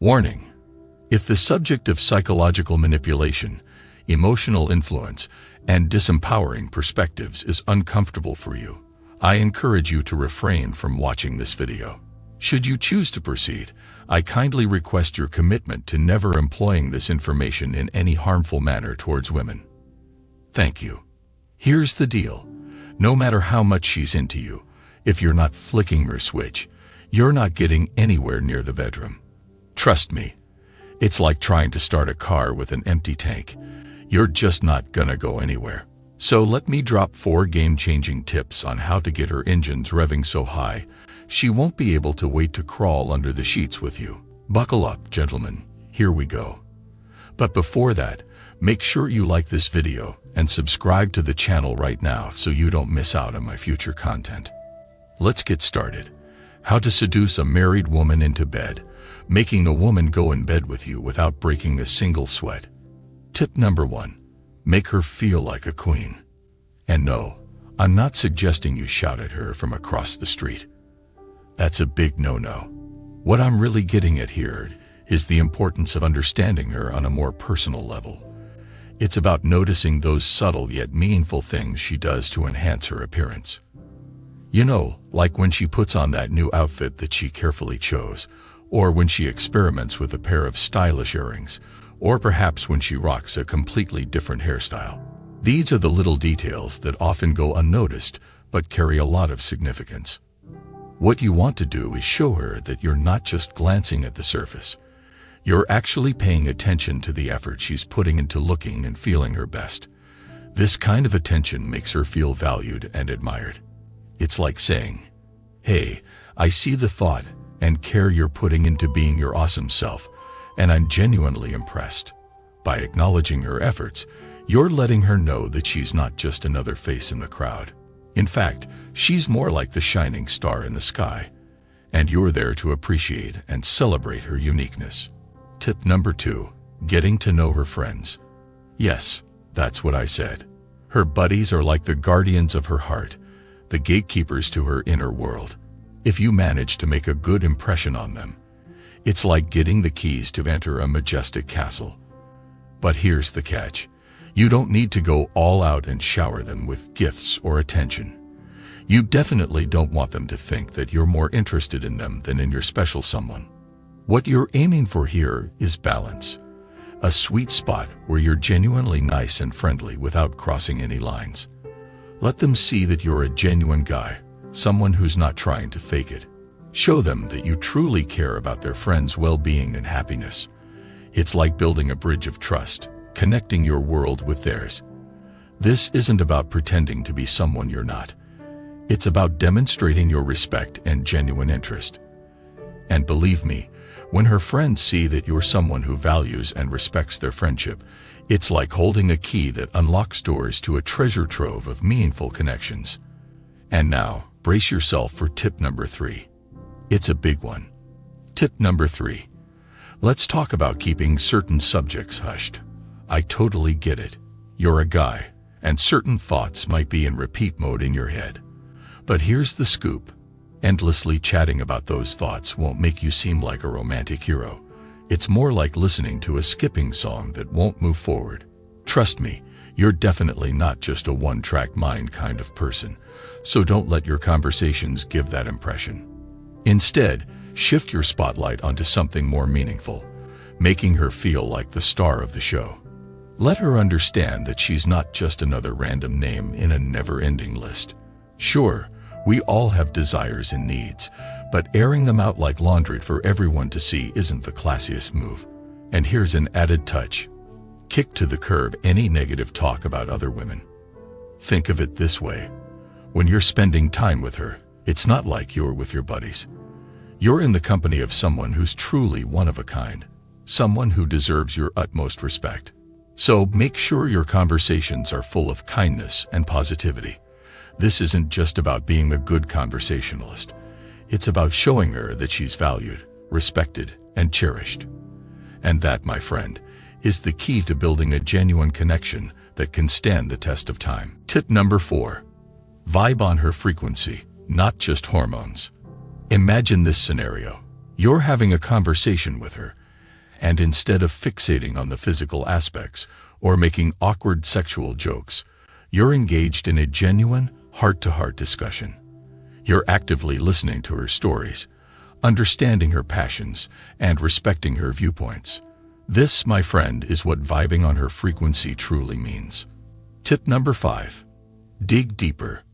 Warning: if the subject of psychological manipulation, emotional influence, and disempowering perspectives is uncomfortable for you, I encourage you to refrain from watching this video. Should you choose to proceed, I kindly request your commitment to never employing this information in any harmful manner towards women. Thank you. Here's the deal. No matter how much she's into you, if you're not flicking her switch, you're not getting anywhere near the bedroom. Trust me, it's like trying to start a car with an empty tank. You're just not gonna go anywhere. So let me drop 4 game-changing tips on how to get her engines revving so high, she won't be able to wait to crawl under the sheets with you. Buckle up, gentlemen. Here we go. But before that, make sure you like this video and subscribe to the channel right now so you don't miss out on my future content. Let's get started. How to seduce a married woman into bed, making a woman go in bed with you without breaking a single sweat. Tip number 1. Make her feel like a queen. And no, I'm not suggesting you shout at her from across the street. That's a big no-no. What I'm really getting at here is the importance of understanding her on a more personal level. It's about noticing those subtle yet meaningful things she does to enhance her appearance. You know, like when she puts on that new outfit that she carefully chose, or when she experiments with a pair of stylish earrings, or perhaps when she rocks a completely different hairstyle. These are the little details that often go unnoticed, but carry a lot of significance. What you want to do is show her that you're not just glancing at the surface. You're actually paying attention to the effort she's putting into looking and feeling her best. This kind of attention makes her feel valued and admired. It's like saying, "Hey, I see the thought and care you're putting into being your awesome self, and I'm genuinely impressed." By acknowledging her efforts, you're letting her know that she's not just another face in the crowd. In fact, she's more like the shining star in the sky, and you're there to appreciate and celebrate her uniqueness. Tip number 2. Getting to know her friends. Yes, that's what I said. Her buddies are like the guardians of her heart, the gatekeepers to her inner world. If you manage to make a good impression on them, it's like getting the keys to enter a majestic castle. But here's the catch. You don't need to go all out and shower them with gifts or attention. You definitely don't want them to think that you're more interested in them than in your special someone. What you're aiming for here is balance. A sweet spot where you're genuinely nice and friendly without crossing any lines. Let them see that you're a genuine guy, someone who's not trying to fake it. Show them that you truly care about their friends' well-being and happiness. It's like building a bridge of trust, connecting your world with theirs. This isn't about pretending to be someone you're not. It's about demonstrating your respect and genuine interest. And believe me, when her friends see that you're someone who values and respects their friendship, it's like holding a key that unlocks doors to a treasure trove of meaningful connections. And now, brace yourself for tip number 3. It's a big one. Tip number 3. Let's talk about keeping certain subjects hushed. I totally get it. You're a guy, and certain thoughts might be in repeat mode in your head. But here's the scoop. Endlessly chatting about those thoughts won't make you seem like a romantic hero. It's more like listening to a skipping song that won't move forward. Trust me, you're definitely not just a one-track mind kind of person, so don't let your conversations give that impression. Instead, shift your spotlight onto something more meaningful, making her feel like the star of the show. Let her understand that she's not just another random name in a never-ending list. Sure, we all have desires and needs, but airing them out like laundry for everyone to see isn't the classiest move. And here's an added touch. Kick to the curb any negative talk about other women. Think of it this way. When you're spending time with her, it's not like you're with your buddies. You're in the company of someone who's truly one of a kind, someone who deserves your utmost respect. So make sure your conversations are full of kindness and positivity. This isn't just about being a good conversationalist. It's about showing her that she's valued, respected, and cherished. And that, my friend, is the key to building a genuine connection that can stand the test of time. Tip number 4. Vibe on her frequency, not just hormones. Imagine this scenario. You're having a conversation with her, and instead of fixating on the physical aspects or making awkward sexual jokes, you're engaged in a genuine, heart-to-heart discussion. You're actively listening to her stories, understanding her passions, and respecting her viewpoints. This, my friend, is what vibing on her frequency truly means. Tip number 5. Dig deeper.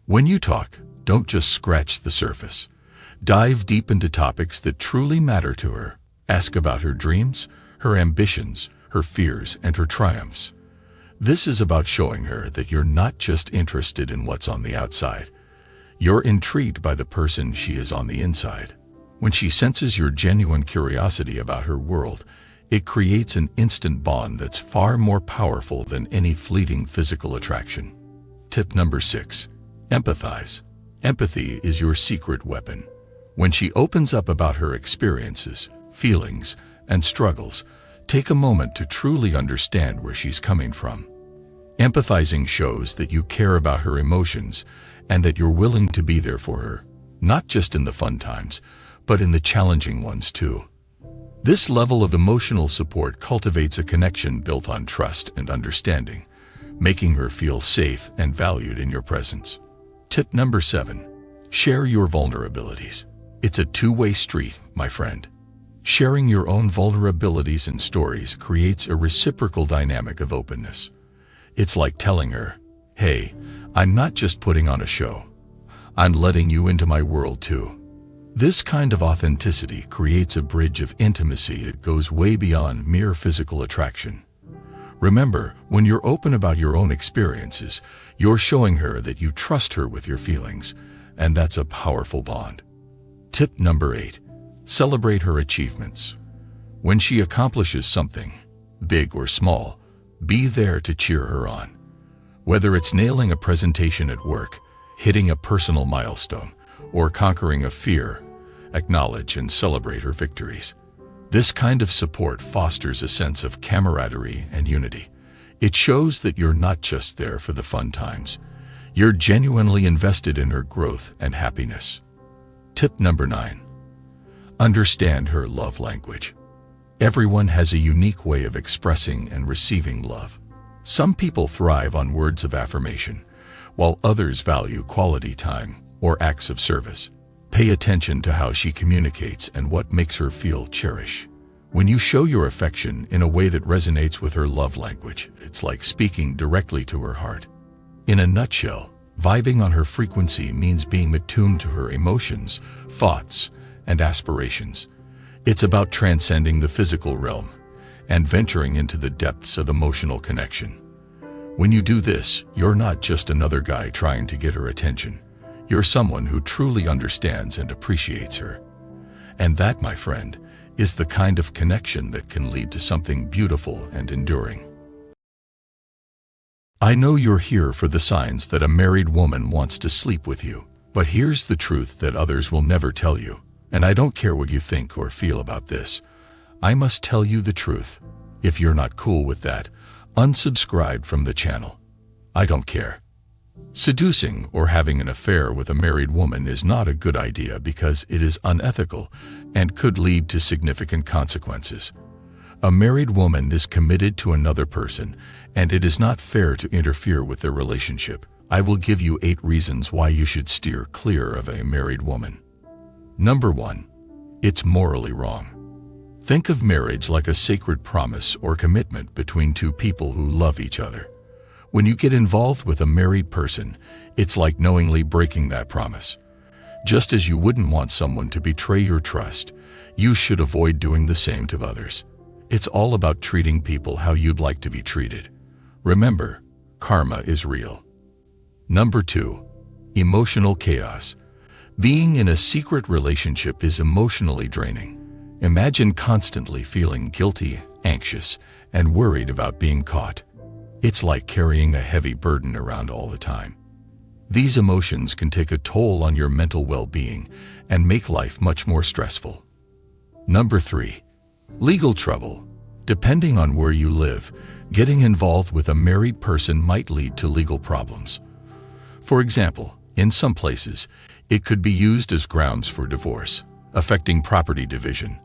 When you talk, don't just scratch the surface. Dive deep into topics that truly matter to her. Ask about her dreams, her ambitions, her fears, and her triumphs. This is about showing her that you're not just interested in what's on the outside. You're intrigued by the person she is on the inside. When she senses your genuine curiosity about her world, it creates an instant bond that's far more powerful than any fleeting physical attraction. Tip number 6. Empathize. Empathy is your secret weapon. When she opens up about her experiences, feelings, and struggles, take a moment to truly understand where she's coming from. Empathizing shows that you care about her emotions and that you're willing to be there for her, not just in the fun times, but in the challenging ones too. This level of emotional support cultivates a connection built on trust and understanding, making her feel safe and valued in your presence. Tip number 7. Share your vulnerabilities. It's a two-way street, my friend. Sharing your own vulnerabilities and stories creates a reciprocal dynamic of openness. It's like telling her, "Hey, I'm not just putting on a show. I'm letting you into my world too." This kind of authenticity creates a bridge of intimacy that goes way beyond mere physical attraction. Remember, when you're open about your own experiences, you're showing her that you trust her with your feelings, and that's a powerful bond. Tip number 8. Celebrate her achievements. When she accomplishes something, big or small, be there to cheer her on. Whether it's nailing a presentation at work, hitting a personal milestone, or conquering a fear, acknowledge and celebrate her victories. This kind of support fosters a sense of camaraderie and unity. It shows that you're not just there for the fun times. You're genuinely invested in her growth and happiness. Tip number 9. Understand her love language. Everyone has a unique way of expressing and receiving love. Some people thrive on words of affirmation, while others value quality time or acts of service. Pay attention to how she communicates and what makes her feel cherished. When you show your affection in a way that resonates with her love language, it's like speaking directly to her heart. In a nutshell, vibing on her frequency means being attuned to her emotions, thoughts, and aspirations. It's about transcending the physical realm and venturing into the depths of emotional connection. When you do this, you're not just another guy trying to get her attention. You're someone who truly understands and appreciates her. And that, my friend, is the kind of connection that can lead to something beautiful and enduring. I know you're here for the signs that a married woman wants to sleep with you, but here's the truth that others will never tell you. And I don't care what you think or feel about this. I must tell you the truth. If you're not cool with that, unsubscribe from the channel. I don't care. Seducing or having an affair with a married woman is not a good idea because it is unethical and could lead to significant consequences. A married woman is committed to another person, and it is not fair to interfere with their relationship. I will give you 8 reasons why you should steer clear of a married woman. Number 1. It's morally wrong. Think of marriage like a sacred promise or commitment between two people who love each other. When you get involved with a married person, it's like knowingly breaking that promise. Just as you wouldn't want someone to betray your trust, you should avoid doing the same to others. It's all about treating people how you'd like to be treated. Remember, karma is real. Number 2. Emotional chaos. Being in a secret relationship is emotionally draining. Imagine constantly feeling guilty, anxious, and worried about being caught. It's like carrying a heavy burden around all the time. These emotions can take a toll on your mental well-being and make life much more stressful. Number 3. Legal trouble. Depending on where you live, getting involved with a married person might lead to legal problems. For example, in some places, it could be used as grounds for divorce, affecting property division,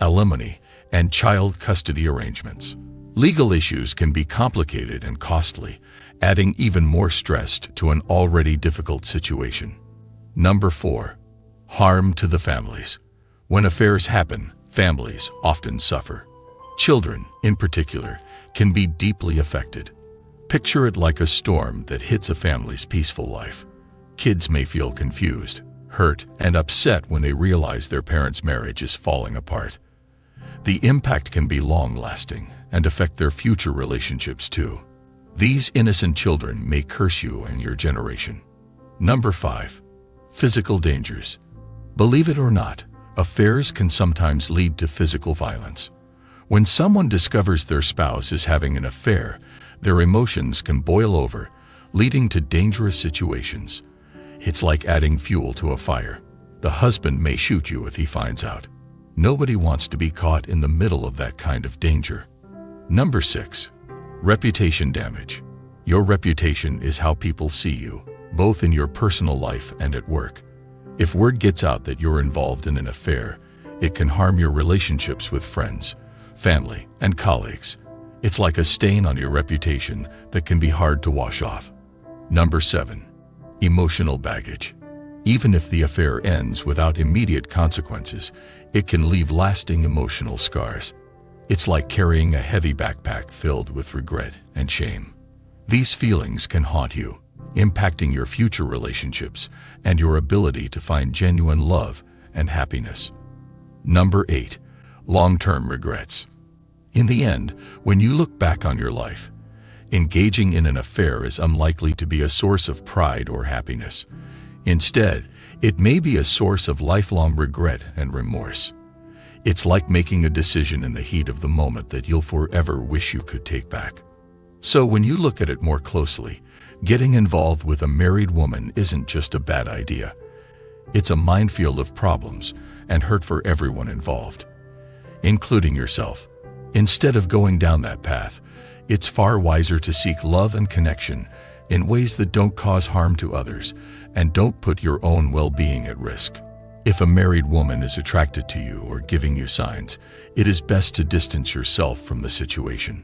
alimony, and child custody arrangements. Legal issues can be complicated and costly, adding even more stress to an already difficult situation. Number 4. Harm to the families. When affairs happen, families often suffer. Children, in particular, can be deeply affected. Picture it like a storm that hits a family's peaceful life. Kids may feel confused, hurt, and upset when they realize their parents' marriage is falling apart. The impact can be long-lasting and affect their future relationships too. These innocent children may curse you and your generation. Number 5. Physical dangers. Believe it or not, affairs can sometimes lead to physical violence. When someone discovers their spouse is having an affair, their emotions can boil over, leading to dangerous situations. It's like adding fuel to a fire. The husband may shoot you if he finds out. Nobody wants to be caught in the middle of that kind of danger. Number 6. Reputation damage. Your reputation is how people see you, both in your personal life and at work. If word gets out that you're involved in an affair, it can harm your relationships with friends, family, and colleagues. It's like a stain on your reputation that can be hard to wash off. Number 7. Emotional baggage. Even if the affair ends without immediate consequences, it can leave lasting emotional scars. It's like carrying a heavy backpack filled with regret and shame. These feelings can haunt you, impacting your future relationships and your ability to find genuine love and happiness. Number 8. Long-term regrets. In the end, when you look back on your life, engaging in an affair is unlikely to be a source of pride or happiness. Instead, it may be a source of lifelong regret and remorse. It's like making a decision in the heat of the moment that you'll forever wish you could take back. So when you look at it more closely, getting involved with a married woman isn't just a bad idea. It's a minefield of problems and hurt for everyone involved, including yourself. Instead of going down that path, it's far wiser to seek love and connection in ways that don't cause harm to others and don't put your own well-being at risk. If a married woman is attracted to you or giving you signs, it is best to distance yourself from the situation.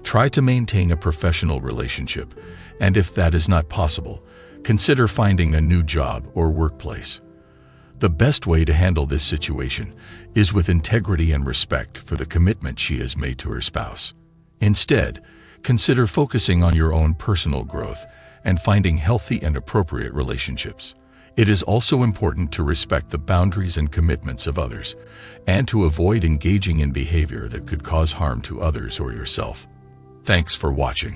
Try to maintain a professional relationship, and if that is not possible, consider finding a new job or workplace. The best way to handle this situation is with integrity and respect for the commitment she has made to her spouse. Instead, consider focusing on your own personal growth and finding healthy and appropriate relationships. It is also important to respect the boundaries and commitments of others, and to avoid engaging in behavior that could cause harm to others or yourself. Thanks for watching.